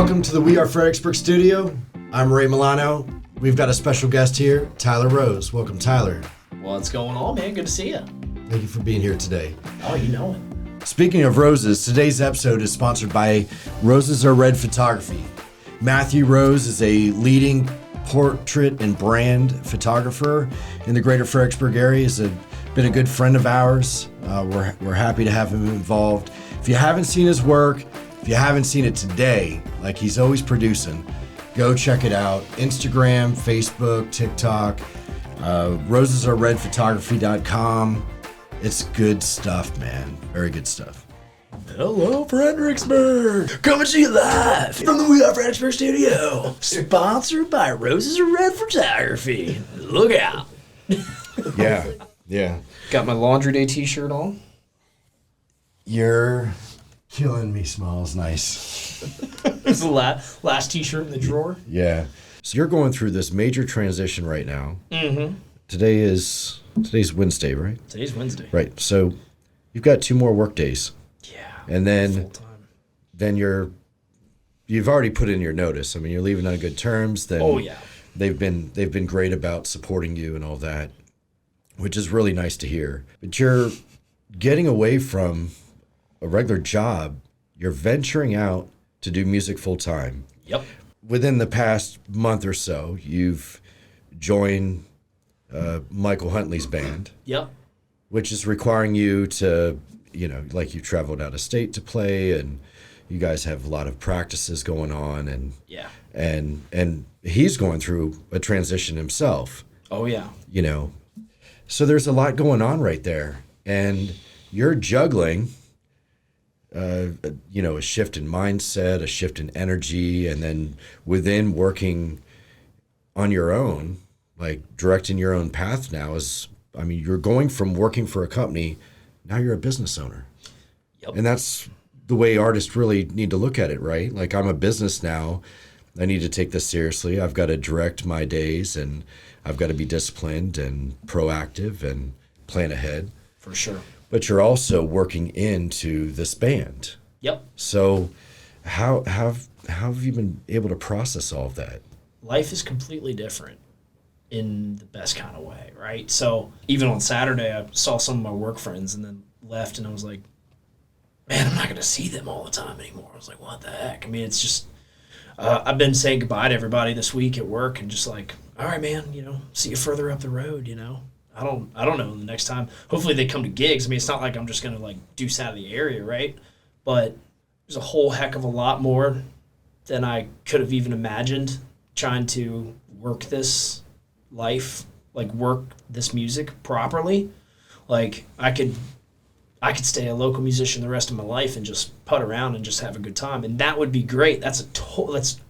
Welcome to the We Are Fredericksburg studio. I'm Ray Milano. We've got a special guest here, Tyler Rose. Welcome, Tyler. What's going on, man? Good to see you. Thank you for being here today. Oh, you know it. Speaking of roses, today's episode is sponsored by Roses Are Red Photography. Matthew Rose is a leading portrait and brand photographer in the greater Fredericksburg area. He's been a good friend of ours. We're happy to have him involved. If you haven't seen his work, if you haven't seen it today, like he's always producing, go check it out. Instagram, Facebook, TikTok, rosesareredphotography.com. It's good stuff, man. Very good stuff. Hello, Fredericksburg. Coming to you live from the We Are Fredericksburg studio. Sponsored by Roses Are Red Photography. Look out. Yeah. Got my laundry day t-shirt on. You're killing me, Smalls. Nice. It's the last t-shirt in the drawer. Yeah. So you're going through this major transition right now. Mm-hmm. Today's Wednesday, right? Today's Wednesday. Right. So you've got 2 more work days. Yeah. And then full-time. You've already put in your notice. I mean, you're leaving on good terms. Then Oh yeah. They've been great about supporting you and all that, which is really nice to hear. But you're getting away from a regular job. You're venturing out to do music full time. Yep. Within the past month or so, you've joined Michael Huntley's band. Yep. Which is requiring you to, like you traveled out of state to play, and you guys have a lot of practices going on, and Yeah. and he's going through a transition himself. Oh yeah. So there's a lot going on right there, and you're juggling, a shift in mindset, a shift in energy, and then within working on your own, like directing your own path now you're going from working for a company, now you're a business owner. Yep. And that's the way artists really need to look at it, right? Like, I'm a business now. I need to take this seriously. I've got to direct my days, and I've got to be disciplined and proactive and plan ahead. For sure. But you're also working into this band. Yep. So how have you been able to process all of that? Life is completely different in the best kind of way, right? So even on Saturday, I saw some of my work friends and then left, and I was like, man, I'm not going to see them all the time anymore. I was like, what the heck? I mean, it's just, I've been saying goodbye to everybody this week at work, and just like, all right, man, see you further up the road, I don't know the next time. Hopefully they come to gigs. I mean, it's not like I'm just going to like deuce out of the area, right? But there's a whole heck of a lot more than I could have even imagined trying to work this life, like work this music properly. Like I could stay a local musician the rest of my life and just putt around and just have a good time, and that would be great. That's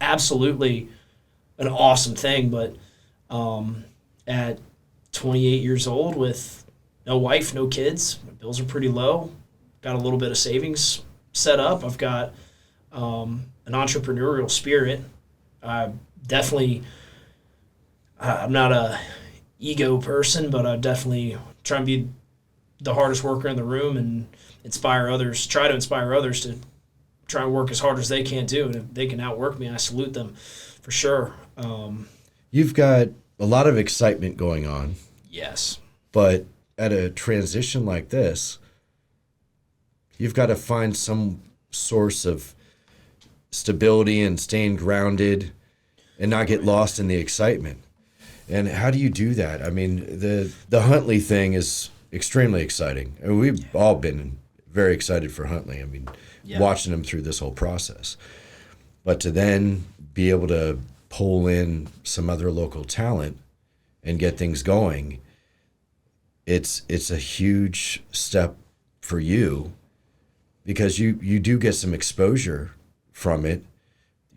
absolutely an awesome thing. But at 28 years old with no wife, no kids, my bills are pretty low. Got a little bit of savings set up. I've got an entrepreneurial spirit. I'm not a ego person, but I definitely try and be the hardest worker in the room and try to inspire others to try and work as hard as they can too. And if they can outwork me, I salute them for sure. You've got a lot of excitement going on. Yes. But at a transition like this, you've got to find some source of stability and staying grounded and not get lost in the excitement. And how do you do that? I mean, the Huntley thing is extremely exciting. I mean, we've all been very excited for Huntley. I mean, watching him through this whole process. But to then be able to pull in some other local talent and get things going, it's a huge step for you, because you do get some exposure from it.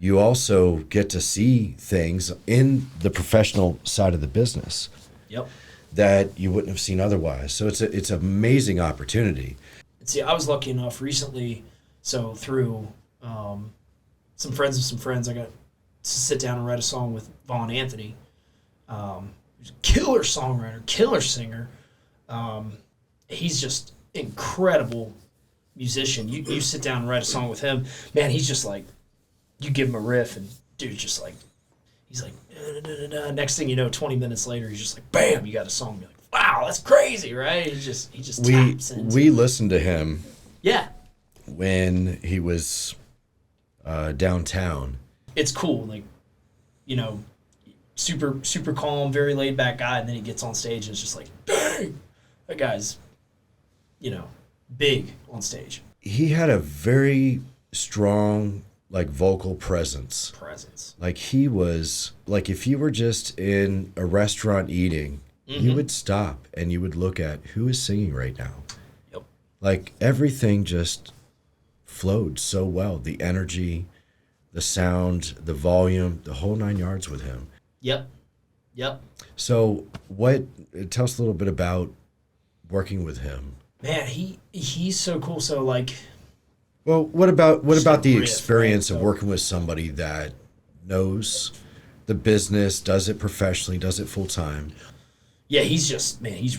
You also get to see things in the professional side of the business. Yep. That you wouldn't have seen otherwise. So it's an amazing opportunity. See, I was lucky enough recently, so through some friends of some friends, I got to sit down and write a song with Vaughn Anthony. He's a killer songwriter, killer singer. He's just incredible musician. You sit down and write a song with him, man, he's just like you give him a riff, and dude's just like, he's like, next thing you know, 20 minutes later, he's just like, bam, you got a song. You're like, wow, that's crazy, right? He just taps into we listened to him yeah. when he was downtown. It's cool, like, you know, super calm, very laid back guy, and then he gets on stage and it's just like, dang, that guy's, you know, big on stage. He had a very strong like vocal presence. Like he was like if you were just in a restaurant eating, you would stop and you would look at who is singing right now. Yep. Like everything just flowed so well. The energy, the sound, the volume, the whole 9 yards with him. Yep. So tell us a little bit about working with him. Man, he's so cool. So like, well, what about the riff, experience right? of working with somebody that knows the business, does it professionally, does it full time? Yeah, he's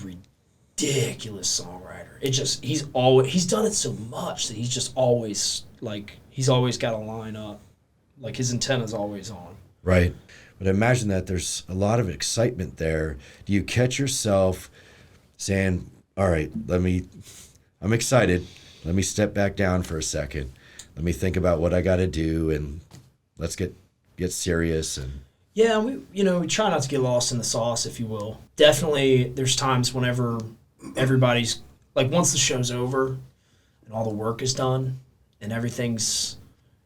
ridiculous songwriter. He's done it so much that he's just always like, he's always got a line up. Like his antenna's always on. Right. But imagine that there's a lot of excitement there. Do you catch yourself saying, all right, I'm excited. Let me step back down for a second. Let me think about what I got to do, and let's get serious. And yeah, we try not to get lost in the sauce, if you will. Definitely, there's times whenever everybody's like, once the show's over and all the work is done and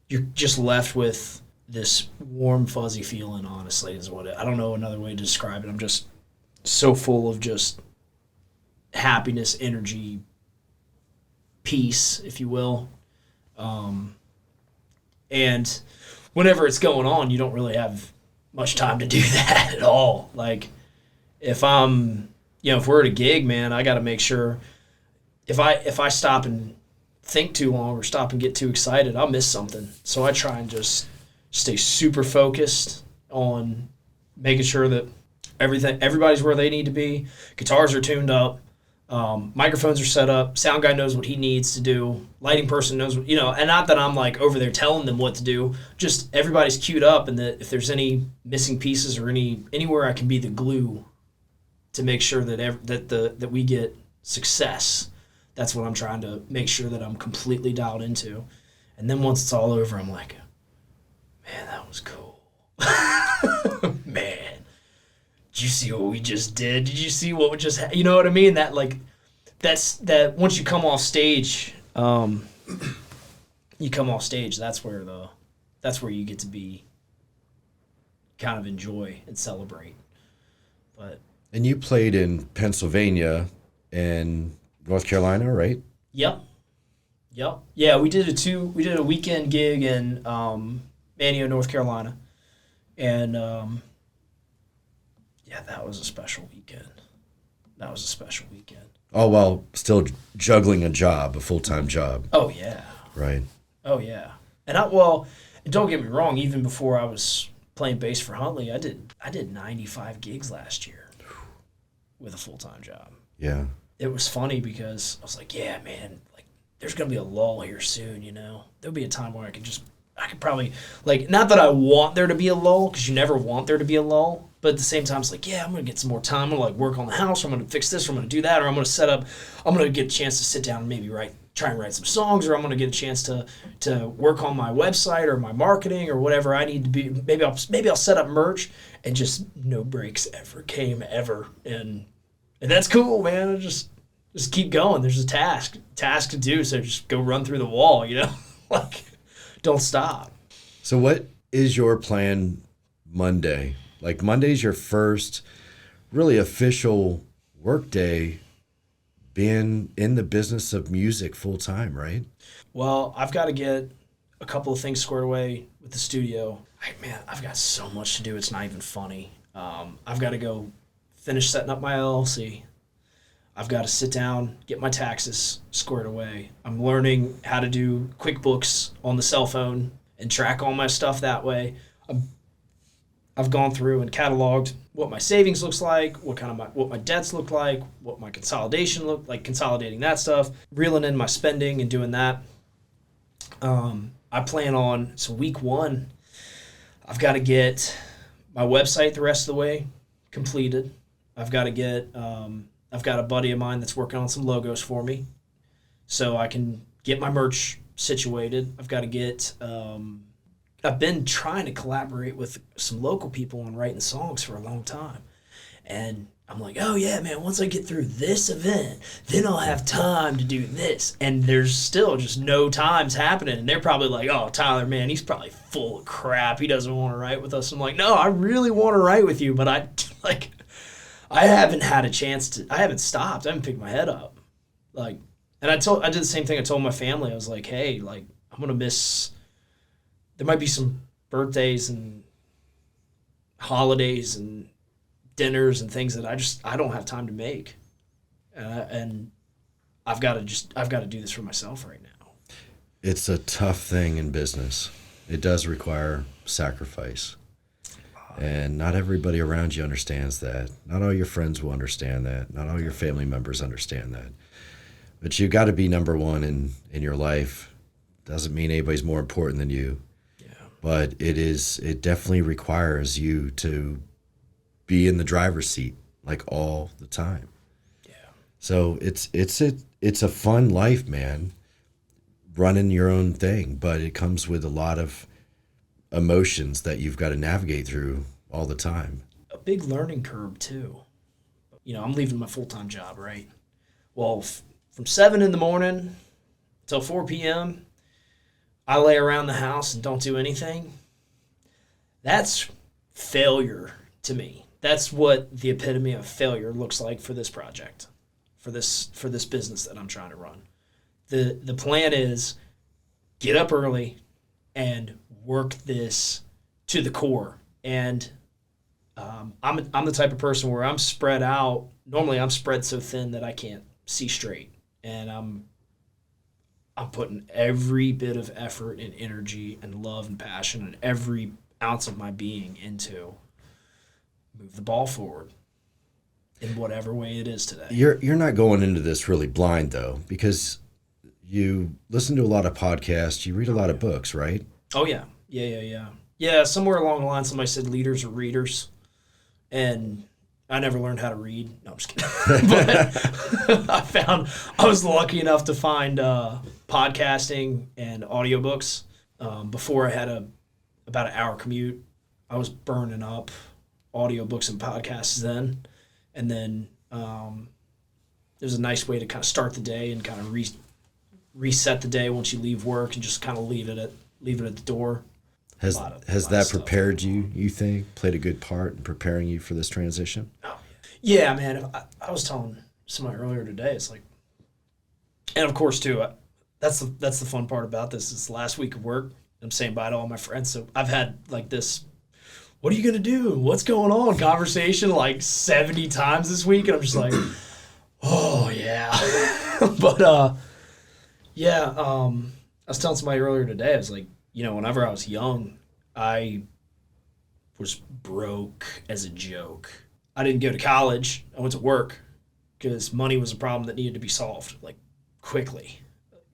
you're just left with this warm, fuzzy feeling. Honestly, I don't know another way to describe it. I'm just so full of just happiness, energy, peace, if you will. And whenever it's going on, you don't really have much time to do that at all. Like if we're at a gig, man, I got to make sure if I stop and think too long or stop and get too excited, I'll miss something. So I try and just stay super focused on making sure that everybody's where they need to be. Guitars are tuned up. Microphones are set up. Sound guy knows what he needs to do. Lighting person knows what, and not that I'm like over there telling them what to do. Just everybody's queued up, and that if there's any missing pieces or anywhere I can be the glue to make sure that we get success. That's what I'm trying to make sure that I'm completely dialed into. And then once it's all over, I'm like, man, that was cool. Man. Did you see what we just did? Did you see what we just you know what I mean? That like, that's once you come off stage, that's where you get to be, kind of enjoy and celebrate. And you played in Pennsylvania and North Carolina, right? Yep. Yeah, we did a weekend gig in Manteo, North Carolina, and yeah, that was a special weekend. Oh, well, still juggling a full-time job. Oh, yeah. Right. Oh, yeah. And don't get me wrong, even before I was playing bass for Huntley, I did 95 gigs last year with a full-time job. Yeah. It was funny because I was like, yeah, man, like there's going to be a lull here soon, There'll be a time where I could probably, like, not that I want there to be a lull, because you never want there to be a lull, but at the same time, it's like, yeah, I'm going to get some more time. I'm going to, like, work on the house, or I'm going to fix this, or I'm going to do that, or I'm going to get a chance to sit down and maybe try and write some songs, or I'm going to get a chance to work on my website or my marketing or whatever I need to be. Maybe I'll set up merch, and just no breaks ever. And that's cool, man. Just keep going. There's a task to do, so just go run through the wall, like, don't stop. So what is your plan Monday? Like, Monday's your first really official work day being in the business of music full time, right? Well, I've got to get a couple of things squared away with the studio. Man, I've got so much to do. It's not even funny. I've got to go finish setting up my LLC. I've got to sit down, get my taxes squared away. I'm learning how to do QuickBooks on the cell phone and track all my stuff that way. I've gone through and cataloged what my savings looks like, what my debts look like, what my consolidation look like, consolidating that stuff, reeling in my spending and doing that. I'm I plan on, so week 1, I've got to get my website the rest of the way completed. I've got to get, I've got a buddy of mine that's working on some logos for me so I can get my merch situated. I've got to get, I've been trying to collaborate with some local people on writing songs for a long time. And I'm like, oh yeah, man, once I get through this event, then I'll have time to do this. And there's still just no times happening. And they're probably like, oh, Tyler, man, he's probably full of crap. He doesn't want to write with us. I'm like, no, I really want to write with you, but I haven't had a chance to, I haven't stopped. I haven't picked my head up. Like, and I did the same thing. I told my family, I was like, hey, like, I'm going to miss, there might be some birthdays and holidays and dinners and things that I don't have time to make. And I've got to do this for myself right now. It's a tough thing in business. It does require sacrifice. And not everybody around you understands that. Not all your friends will understand that. Not all your family members understand that. But you got to be number one in your life. Doesn't mean anybody's more important than you. Yeah. But it definitely requires you to be in the driver's seat like all the time. Yeah. So it's a fun life, man, running your own thing, but it comes with a lot of emotions that you've got to navigate through all the time. A big learning curve too. You know, I'm leaving my full-time job, right? Well, from 7 in the morning till 4 p.m., I lay around the house and don't do anything. That's failure to me. That's what the epitome of failure looks like for this project, for this business that I'm trying to run. The plan is get up early and work this to the core. And I'm the type of person where I'm spread out. Normally I'm spread so thin that I can't see straight. And I'm putting every bit of effort and energy and love and passion and every ounce of my being into move the ball forward in whatever way it is today. You're not going into this really blind though, because you listen to a lot of podcasts, you read a lot of books, right? Oh yeah. Yeah, somewhere along the line somebody said leaders are readers, and I never learned how to read. No, I'm just kidding. But I was lucky enough to find podcasting and audiobooks. Before I had about an hour commute, I was burning up audiobooks and podcasts then. And then there's a nice way to kind of start the day and kind of reset the day once you leave work and just kind of leave it at the door. Has that prepared you think, played a good part in preparing you for this transition? Oh, yeah, man. I was telling somebody earlier today, it's like, and of course too, that's the fun part about this. It's the last week of work. I'm saying bye to all my friends. So I've had like this, what are you going to do? What's going on? Conversation like 70 times this week. And I'm just like, oh yeah. But yeah, I was telling somebody earlier today, I was like, you know, whenever I was young, I was broke as a joke. I didn't go to college. I went to work because money was a problem that needed to be solved, like, quickly,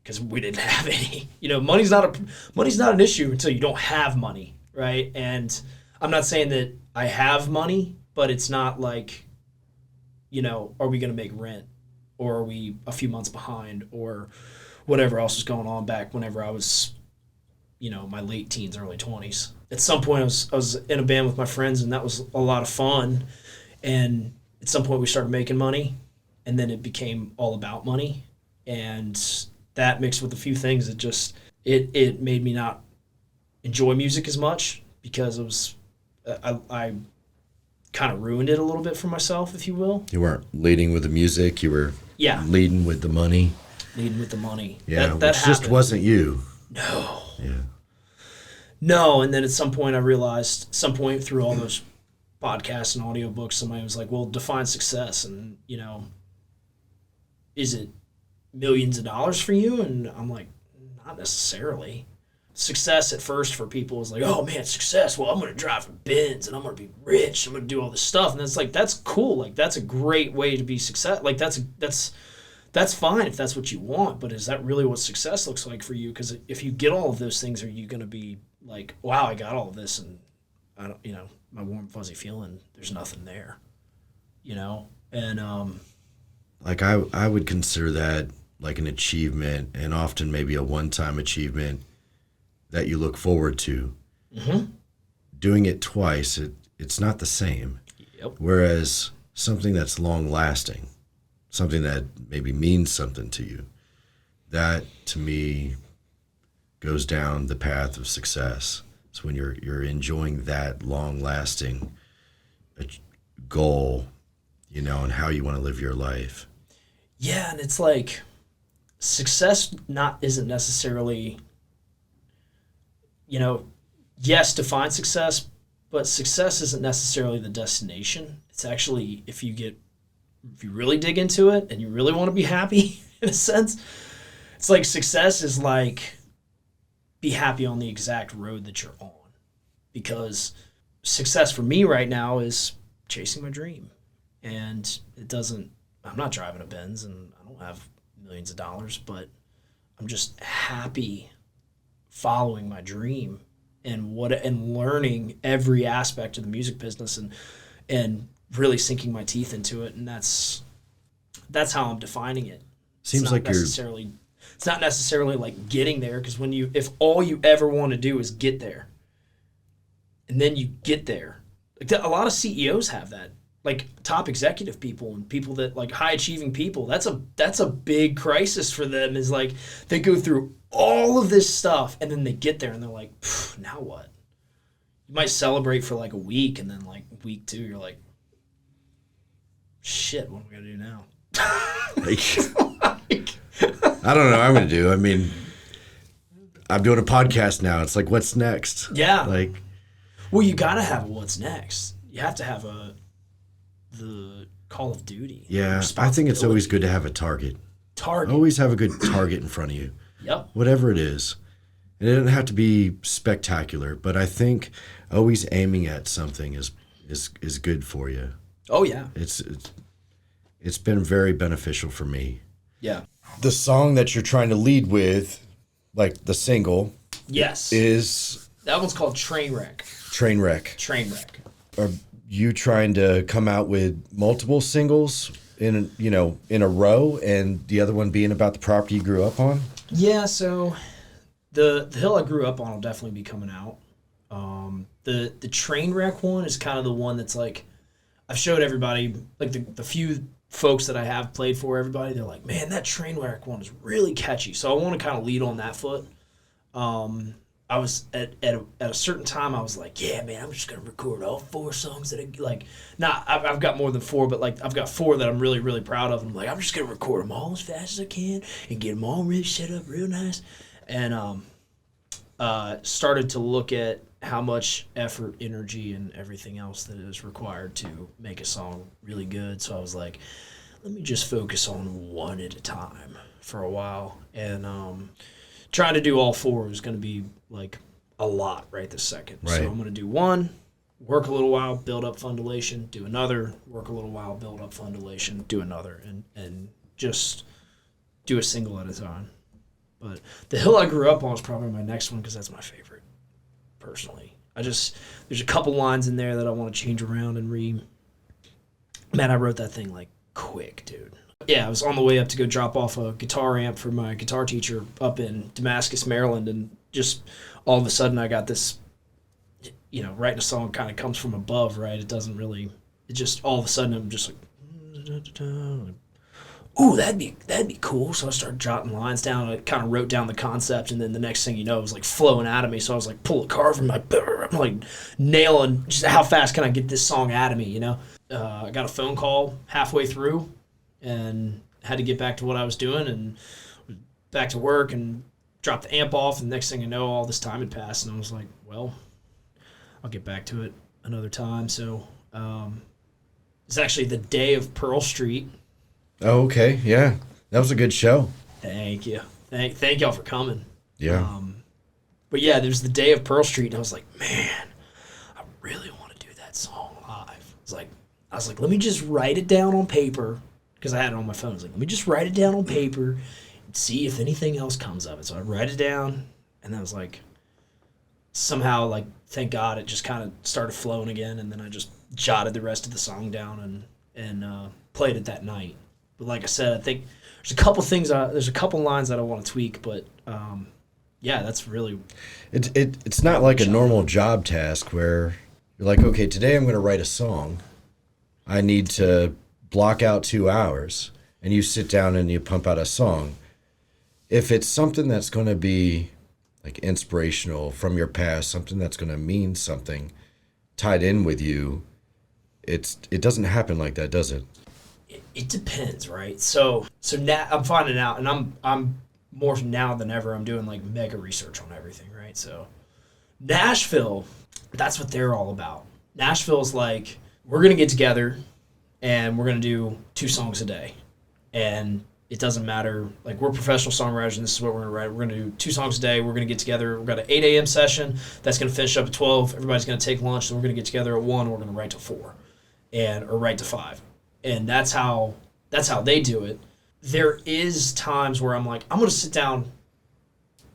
because we didn't have any. You know, money's not an issue until you don't have money, right? And I'm not saying that I have money, but it's not like, you know, are we going to make rent, or are we a few months behind, or whatever else was going on back whenever I was, you know, my late teens, early 20s. At some point, I was in a band with my friends, and that was a lot of fun. And at some point, we started making money, and then it became all about money. And that mixed with a few things, it made me not enjoy music as much, because I kind of ruined it a little bit for myself, if you will. You weren't leading with the music, you were leading with the money. Leading with the money. Yeah, that just wasn't you. No. Yeah. No, and then at some point I realized, through all those podcasts and audiobooks, somebody was like, well, define success. And, you know, is it millions of dollars for you? And I'm like, not necessarily. Success at first for people is like, oh man, success. Well, I'm going to drive a Benz and I'm going to be rich. I'm going to do all this stuff. And it's like, that's cool. Like, that's a great way to be success. Like, that's That's fine if that's what you want, but is that really what success looks like for you? Because if you get all of those things, are you going to be like, wow, I got all of this, and I don't, my warm fuzzy feeling, there's nothing there, and Like I would consider that like an achievement, and often maybe a one-time achievement that you look forward to. mm-hmm. Doing it twice, it's not the same. Yep. Whereas something that's long-lasting, something that maybe means something to you, that to me goes down the path of success. It's when you're enjoying that long-lasting goal, and how you want to live your life. Yeah, and it's like success isn't necessarily, yes, define success, but success isn't necessarily the destination. It's actually if you really dig into it and you really want to be happy in a sense, it's like success is like be happy on the exact road that you're on. Because success for me right now is chasing my dream. And I'm not driving a Benz and I don't have millions of dollars, but I'm just happy following my dream and learning every aspect of the music business and really sinking my teeth into it. And that's how I'm defining it. Seems like it's not necessarily like getting there, because if all you ever want to do is get there, and then you get there, like a lot of CEOs have that, like top executive people and people that like high achieving people. That's a big crisis for them. Is like they go through all of this stuff and then they get there and they're like, now what? You might celebrate for like a week, and then like week 2, you're like, shit, what am I gonna do now? I don't know what I'm going to do. I mean, I'm doing a podcast now. It's like, what's next? Yeah. Like, well, you got to have a what's next. You have to have the Call of Duty. Yeah, I think it's always good to have a target. Always have a good target in front of you. Yep. Whatever it is. And it doesn't have to be spectacular, but I think always aiming at something is good for you. Oh, yeah. It's been very beneficial for me. Yeah. The song that you're trying to lead with, like the single, yes, is that one's called Trainwreck. Trainwreck. Are you trying to come out with multiple singles in a row, and the other one being about the property you grew up on? Yeah, so the hill I grew up on will definitely be coming out. The Trainwreck one is kind of the one that's like I've showed everybody, like the few folks that I have played for everybody, they're like, man, that Trainwreck one is really catchy. So I want to kind of lead on that foot. I was at a certain time, I was like, yeah, man, I'm just going to record all 4 songs that I like. Nah, I've got more than 4, but like I've got 4 that I'm really, really proud of. I'm like, I'm just going to record them all as fast as I can and get them all really set up real nice. And started to look at how much effort, energy, and everything else that is required to make a song really good. So I was like, let me just focus on one at a time for a while. And trying to do all 4 is going to be like a lot right this second. Right. So I'm going to do one, work a little while, build up fundulation, do another, work a little while, build up fundulation, do another, and just do a single at a time. But The Hill I Grew Up On is probably my next one because that's my favorite, personally. There's a couple lines in there that I want to change around and Man, I wrote that thing like quick, dude. Yeah, I was on the way up to go drop off a guitar amp for my guitar teacher up in Damascus, Maryland, and just all of a sudden I got this, writing a song kind of comes from above, right? It just all of a sudden I'm just like, ooh, that'd be cool. So I started jotting lines down. I kind of wrote down the concept, and then the next thing you know, it was like flowing out of me. So I was like, pull a car from my, I'm like nailing just how fast can I get this song out of me, I got a phone call halfway through and had to get back to what I was doing and back to work and dropped the amp off. And the next thing I know, all this time had passed, and I was like, well, I'll get back to it another time. So it's actually the day of Pearl Street. Oh, okay. Yeah. That was a good show. Thank you. Thank y'all for coming. Yeah. But yeah, there's the day of Pearl Street, and I was like, man, I really want to do that song live. I was like, let me just write it down on paper, because I had it on my phone. I was like, let me just write it down on paper and see if anything else comes of it. So I write it down, and then I was like, somehow, like, thank God, it just kind of started flowing again, and then I just jotted the rest of the song down and played it that night. But like I said, I think there's a couple lines that I want to tweak, but yeah, that's really it's not like a normal job task where you're like, okay, today I'm going to write a song. I need to block out 2 hours, and you sit down and you pump out a song. If it's something that's going to be like inspirational from your past, something that's going to mean something tied in with you, it doesn't happen like that, does it? It depends, right? So now I'm finding out, and I'm more now than ever. I'm doing like mega research on everything, right? So Nashville, that's what they're all about. Nashville's like, we're gonna get together, and we're gonna do 2 songs a day, and it doesn't matter. Like, we're professional songwriters, and this is what we're gonna write. We're gonna do 2 songs a day. We're gonna get together. We've got an 8 a.m. session that's gonna finish up at 12. Everybody's gonna take lunch, and we're gonna get together at 1. And we're gonna write till 4, or write to 5. And that's how they do it. There is times where I'm like, I'm going to sit down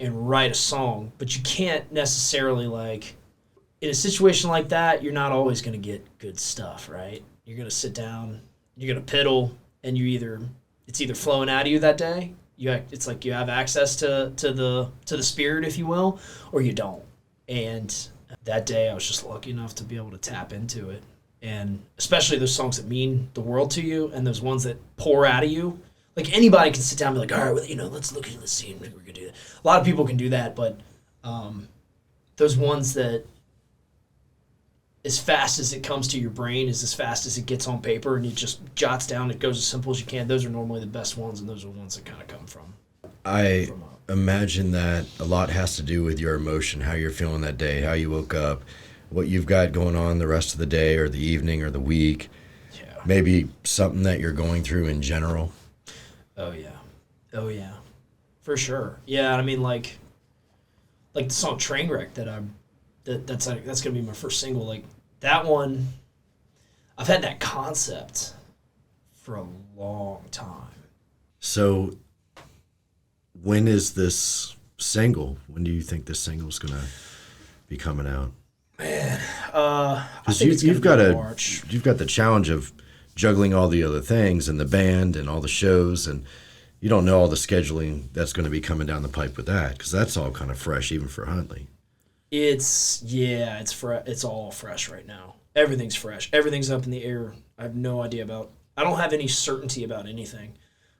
and write a song, but you can't necessarily, like, in a situation like that, you're not always going to get good stuff, right? You're going to sit down, you're going to piddle, and it's either flowing out of you that day. It's like you have access to the spirit, if you will, or you don't. And that day I was just lucky enough to be able to tap into it. And especially those songs that mean the world to you, and those ones that pour out of you. Like, anybody can sit down and be like, all right, well, let's look at the scene. We're going to do that. A lot of people can do that, but those ones that as fast as it comes to your brain is as fast as it gets on paper, and it just jots down, it goes as simple as you can. Those are normally the best ones, and those are the ones that kind of come from. I imagine that a lot has to do with your emotion, how you're feeling that day, how you woke up, what you've got going on the rest of the day or the evening or the week. Yeah. Maybe something that you're going through in general. Oh yeah, for sure. Yeah, I mean, like the song Trainwreck that's gonna be my first single. Like, that one, I've had that concept for a long time. So when is this single? When do you think this single's gonna be coming out? Man, I Because think it's you've gonna got be March. you've got the challenge of juggling all the other things and the band and all the shows, and you don't know all the scheduling that's going to be coming down the pipe with that, because that's all kind of fresh even for Huntley. It's all fresh right now. Everything's fresh. Everything's up in the air. I have no idea about. I don't have any certainty about anything,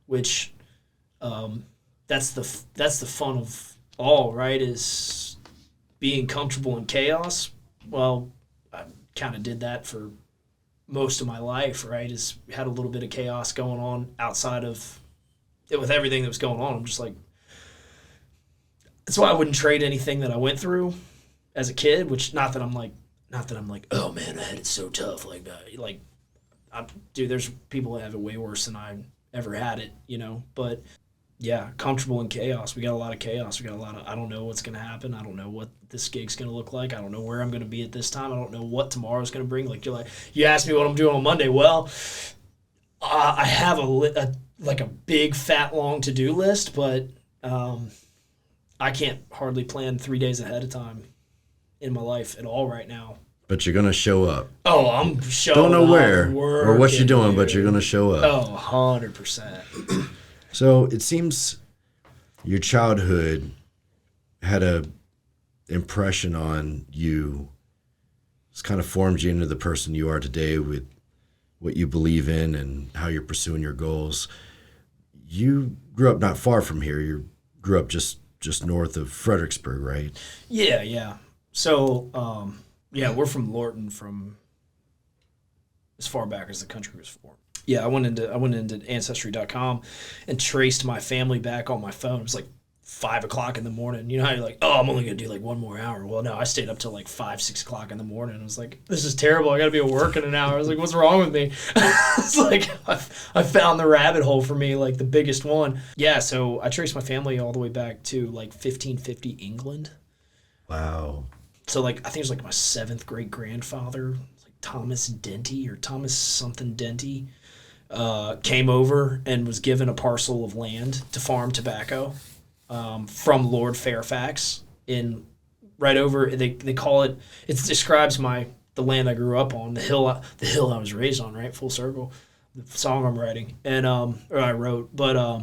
which, that's the fun of all, right? Is being comfortable in chaos. Well, I kind of did that for most of my life, right? Is had a little bit of chaos going on outside of it with everything that was going on. I'm just like, that's why I wouldn't trade anything that I went through as a kid. Which not that I'm like, oh man, I had it so tough. Dude, there's people that have it way worse than I ever had it, But yeah, comfortable in chaos. We got a lot of chaos. We got a lot of, I don't know what's going to happen. I don't know what this gig's going to look like. I don't know where I'm going to be at this time. I don't know what tomorrow's going to bring. Like, you asked me what I'm doing on Monday. Well, I have a big, fat, long to-do list, but I can't hardly plan 3 days ahead of time in my life at all right now. But you're going to show up. Oh, I'm showing up. Don't know where or what you're doing, but you're going to show up. Oh, 100%. So it seems your childhood had a impression on you. It's kind of formed you into the person you are today with what you believe in and how you're pursuing your goals. You grew up not far from here. You grew up just north of Fredericksburg, right? Yeah. So, we're from Lorton, from as far back as the country was formed. Yeah, I went into Ancestry.com and traced my family back on my phone. It was like 5 o'clock in the morning. You know how you're like, oh, I'm only going to do like one more hour. Well, no, I stayed up till like 5, 6 o'clock in the morning. I was like, this is terrible. I got to be at work in an hour. I was like, what's wrong with me? It's like, I found the rabbit hole for me, like the biggest one. Yeah, so I traced my family all the way back to like 1550 England. Wow. So like, I think it was like my 7th great grandfather, like Thomas Denty or Thomas something Denty. came over and was given a parcel of land to farm tobacco from Lord Fairfax in right over. They call it. It describes the land I grew up on, the hill I was raised on. Right, full circle. The song I'm writing or I wrote, but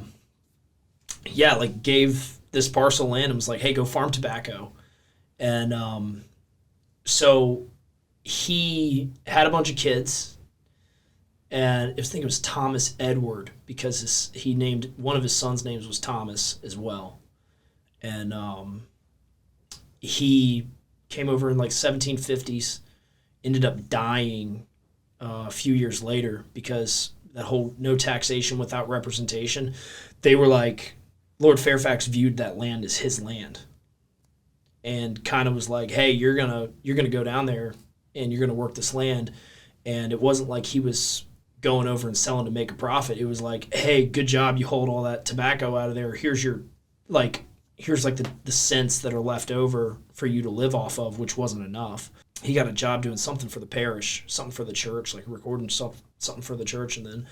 yeah, like gave this parcel of land and was like, hey, go farm tobacco, and so he had a bunch of kids. And I think it was Thomas Edward because he named one of his sons' names was Thomas as well, and he came over in like 1750s, ended up dying a few years later because that whole no taxation without representation. They were like, Lord Fairfax viewed that land as his land, and kind of was like, hey, you're gonna go down there and you're gonna work this land, and it wasn't like he was going over and selling to make a profit. It was like, hey, good job, you hold all that tobacco out of there. Here's the cents that are left over for you to live off of, which wasn't enough. He got a job doing something for the parish, something for the church, like recording something for the church, and then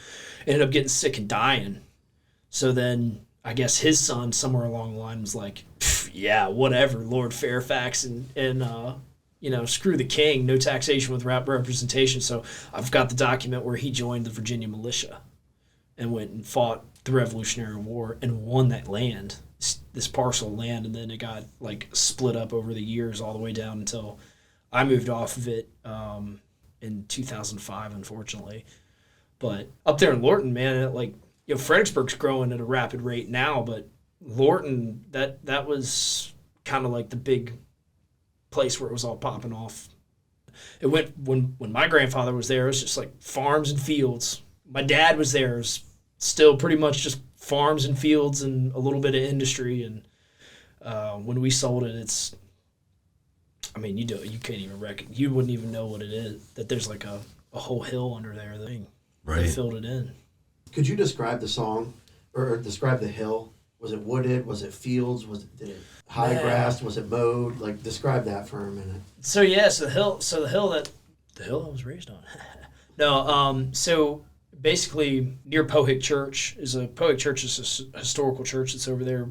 ended up getting sick and dying. So then I guess his son somewhere along the line was like, yeah, whatever, Lord Fairfax and screw the king, no taxation without representation. So I've got the document where he joined the Virginia militia and went and fought the Revolutionary War and won that land, this parcel of land, and then it got like split up over the years all the way down until I moved off of it in 2005, unfortunately. But up there in Lorton, man, Fredericksburg's growing at a rapid rate now, but Lorton, that was kind of like the big place where it was all popping off. It went when my grandfather was there, it was just like farms and fields. My dad was there, it was still pretty much just farms and fields and a little bit of industry. And when we sold it, you can't even reckon, you wouldn't even know what it is, that there's like a whole hill under there that filled it in. Could you describe the song or describe the hill? Was it wooded? Was it fields? Did it high grass? Was it mowed? Like, describe that for a minute. So the hill I was raised on. No, so basically near Pohick Church is a historical church that's over there.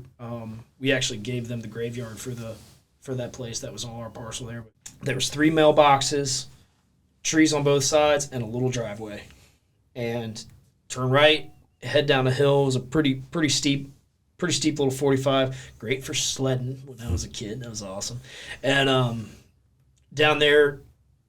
We actually gave them the graveyard for that place. That was all our parcel there. There was 3 mailboxes, trees on both sides, and a little driveway. And turn right, head down a hill. It was a pretty steep little 45. Great for sledding when I was a kid. That was awesome. And down there,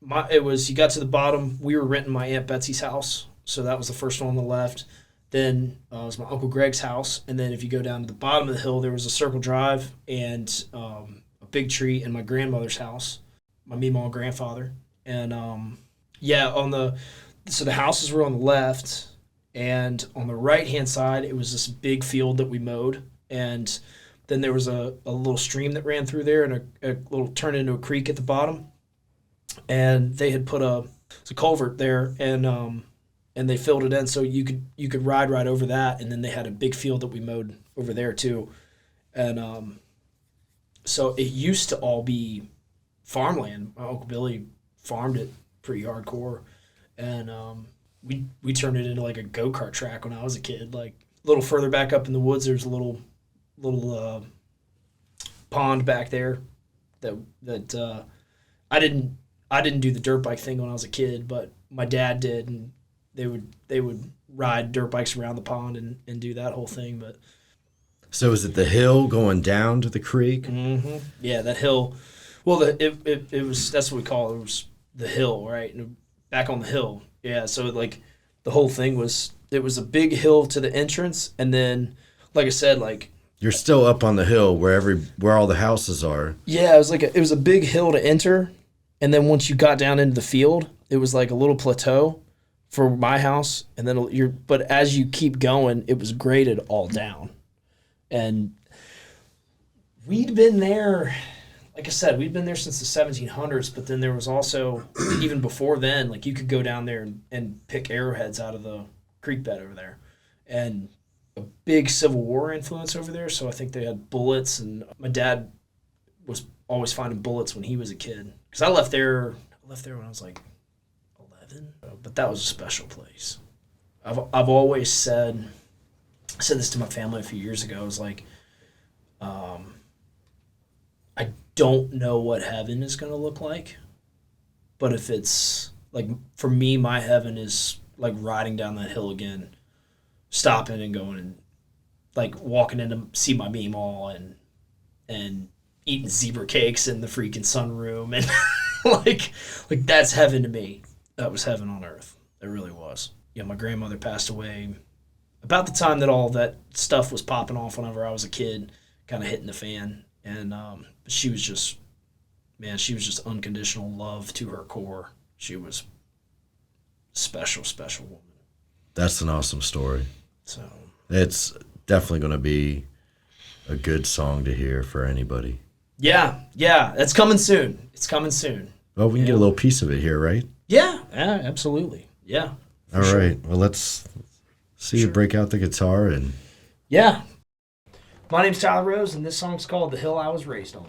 you got to the bottom. We were renting my Aunt Betsy's house, so that was the first one on the left. Then it was my Uncle Greg's house. And then if you go down to the bottom of the hill, there was a circle drive and a big tree and my grandmother's house, my meemaw and grandfather. And so the houses were on the left. And on the right-hand side, it was this big field that we mowed. And then there was a little stream that ran through there and a little turned into a creek at the bottom. And they had put a culvert there, and they filled it in so you could ride right over that. And then they had a big field that we mowed over there too. And so it used to all be farmland. My Uncle Billy farmed it pretty hardcore. And we turned it into like a go-kart track when I was a kid. Like a little further back up in the woods, there's a little pond back there that I didn't do the dirt bike thing when I was a kid, but my dad did, and they would ride dirt bikes around the pond and do that whole thing. But so is it the hill going down to the creek? Mm-hmm. Yeah, that hill. Well, it was, that's what we call it. It was the hill, right? And back on the hill. Yeah, so like the whole thing was, it was a big hill to the entrance, and then, like I said, like you're still up on the hill where all the houses are. Yeah, it was a big hill to enter, and then once you got down into the field, it was like a little plateau for my house, and then but as you keep going, it was graded all down, and we'd been there. Like I said, we'd been there since the 1700s, but then there was also, even before then, like you could go down there and pick arrowheads out of the creek bed over there. And a big Civil War influence over there, so I think they had bullets, and my dad was always finding bullets when he was a kid. Because I left there when I was like 11, but that was a special place. I've always said, I said this to my family a few years ago. I was like, I don't know what heaven is going to look like, but if it's like, for me, my heaven is like riding down that hill again, stopping and going and like walking in to see my Meemaw and eating zebra cakes in the freaking sunroom and like that's heaven to me. That was heaven on earth. It really was. You know, my grandmother passed away about the time that all that stuff was popping off whenever I was a kid, kind of hitting the fan. And she was just unconditional love to her core. She was special, special woman. That's an awesome story. So it's definitely going to be a good song to hear for anybody. Yeah, it's coming soon. It's coming soon. Well, we can get a little piece of it here, right? Yeah, absolutely. Yeah. All right. Well, let's see you break out the guitar and. Yeah. My name's Tyler Rose, and this song's called The Hill I Was Raised On.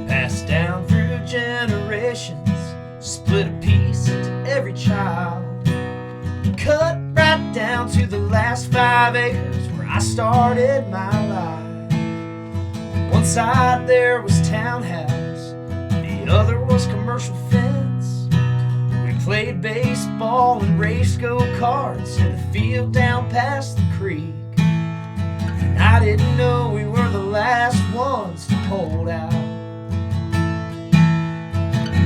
Passed down through generations, split a piece into every child, cut right down to the last 5 acres where I started my life. One side there was townhouse, the other was commercial fence. We played baseball and raced go-karts in the field down past the creek. And I didn't know we were the last ones to hold out.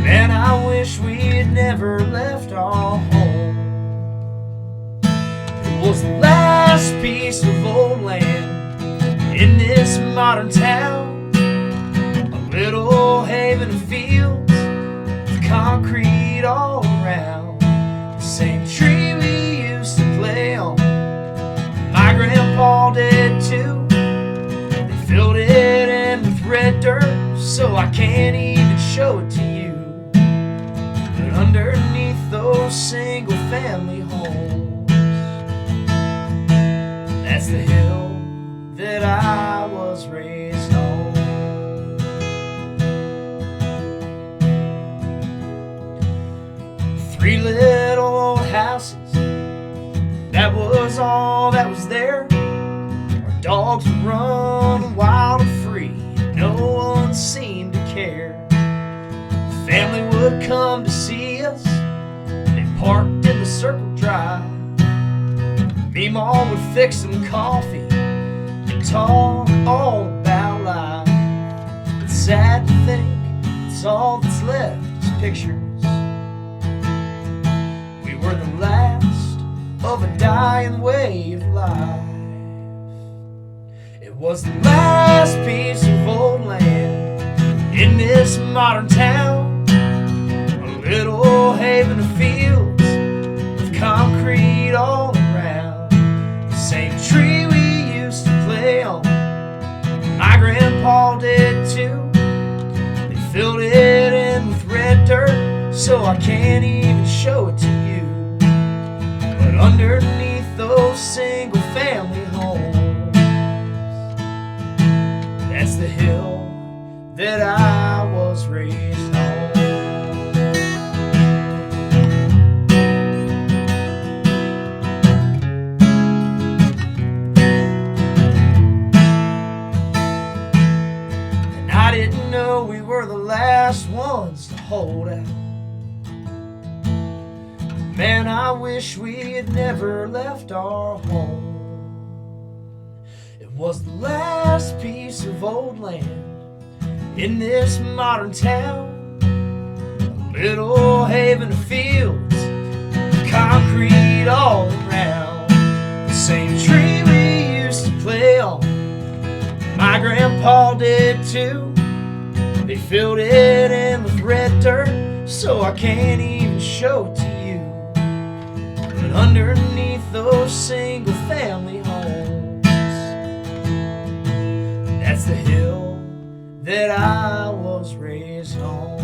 Man, I wish we had never left our home. It was the last piece of old land in this modern town, a little haven of fields with concrete all around. The same tree we used to play on, my grandpa did too. They filled it in with red dirt, so I can't even show it to you. But underneath those single family homes, that's the hill that I was raised on. 3 little old houses, that was all that was there. Our dogs would run wild and free, no one seemed to care. The family would come to see us, they parked in the circle drive. Meemaw would fix some coffee, talk all about life. It's sad to think it's all that's left is pictures. We were the last of a dying way of life. It was the last piece of old land in this modern town, a little haven of fields with concrete all around. The same tree we used to play on, my grandpa did too. They filled it in with red dirt, so I can't even show it to you. But underneath those single family homes, that's the hill that I was raised on. We were the last ones to hold out. Man, I wish we had never left our home. It was the last piece of old land in this modern town, a little haven of fields, concrete all around. The same tree we used to play on, my grandpa did too. They filled it in with red dirt, so I can't even show it to you. But underneath those single family homes, that's the hill that I was raised on.